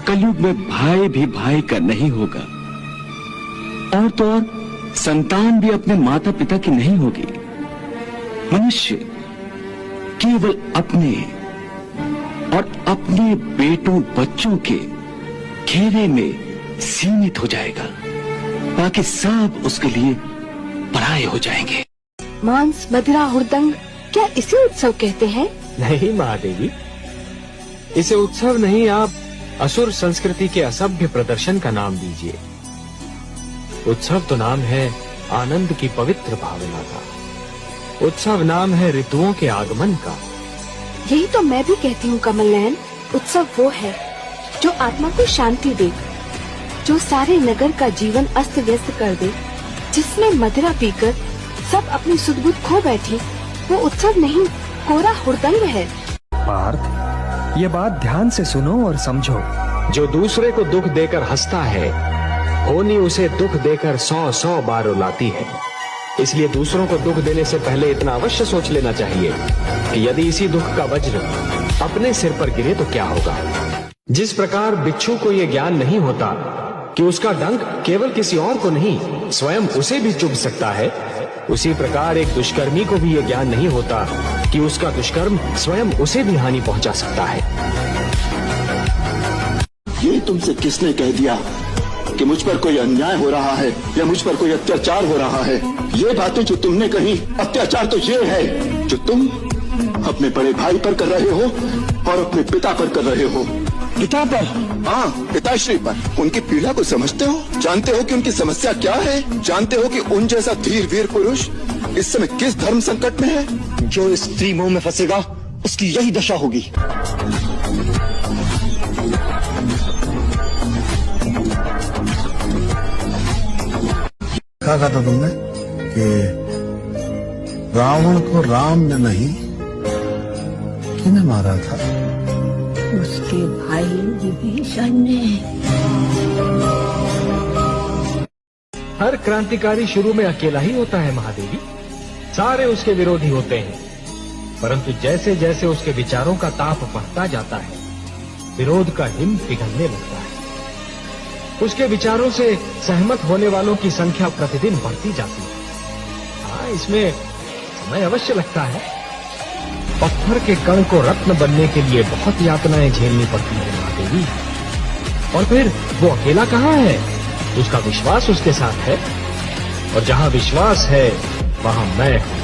कलयुग में भाई भी भाई का नहीं होगा, और तो और संतान भी अपने माता पिता की नहीं होगी। मनुष्य केवल अपने और अपने बेटों बच्चों के घेरे में सीमित हो जाएगा, बाकी सब उसके लिए पराये हो जाएंगे। मांस, मदिरा, हुड़दंग, क्या इसे उत्सव कहते हैं? नहीं महादेवी, इसे उत्सव नहीं, आप असुर संस्कृति के असभ्य प्रदर्शन का नाम दीजिए। उत्सव तो नाम है आनंद की पवित्र भावना का। उत्सव नाम है ऋतुओं के आगमन का। यही तो मैं भी कहती हूँ कमल नयन। उत्सव वो है जो आत्मा को शांति दे, जो सारे नगर का जीवन अस्त व्यस्त कर दे, जिसमें मदिरा पीकर सब अपनी सुध-बुध खो बैठी, वो उत्सव नहीं, कोरा हुड़दंग है। पार्थ, ये बात ध्यान से सुनो और समझो। जो दूसरे को दुख देकर हंसता है, होनी उसे दुख देकर 100 बार रुलाती है। इसलिए दूसरों को दुख देने से पहले इतना अवश्य सोच लेना चाहिए कि यदि इसी दुख का वज्र अपने सिर पर गिरे तो क्या होगा। जिस प्रकार बिच्छू को यह ज्ञान नहीं होता कि उसका डंक केवल किसी और को नहीं, स्वयं उसे भी चुभ सकता है, उसी प्रकार एक दुष्कर्मी को भी यह ज्ञान नहीं होता कि उसका दुष्कर्म स्वयं उसे भी हानि पहुंचा सकता है। ये तुमसे किसने कह दिया कि मुझ पर कोई अन्याय हो रहा है या मुझ पर कोई अत्याचार हो रहा है? ये बातें जो तुमने कही, अत्याचार तो ये है जो तुम अपने बड़े भाई पर कर रहे हो और अपने पिता पर कर रहे हो। पिता पर? हाँ, पिताश्री पर। उनकी पीड़ा को समझते हो? जानते हो कि उनकी समस्या क्या है? जानते हो कि उन जैसा धीर वीर पुरुष इस समय किस धर्म संकट में है? जो स्त्री मोह में फंसेगा उसकी यही दशा होगी। क्या कहा था तुमने कि रावण को राम ने नहीं, किसने मारा था? उसके भाई विभीषण ने। हर क्रांतिकारी शुरू में अकेला ही होता है महादेवी, सारे उसके विरोधी होते हैं, परंतु जैसे जैसे उसके विचारों का ताप बढ़ता जाता है, विरोध का हिम पिघलने लगता है। उसके विचारों से सहमत होने वालों की संख्या प्रतिदिन बढ़ती जाती है। हाँ, इसमें समय अवश्य लगता है। पत्थर के कण को रत्न बनने के लिए बहुत यातनाएं झेलनी पड़ती है महादेवी। और फिर वो अकेला कहाँ है? उसका विश्वास उसके साथ है, और जहाँ विश्वास है वहाँ मैं हूँ।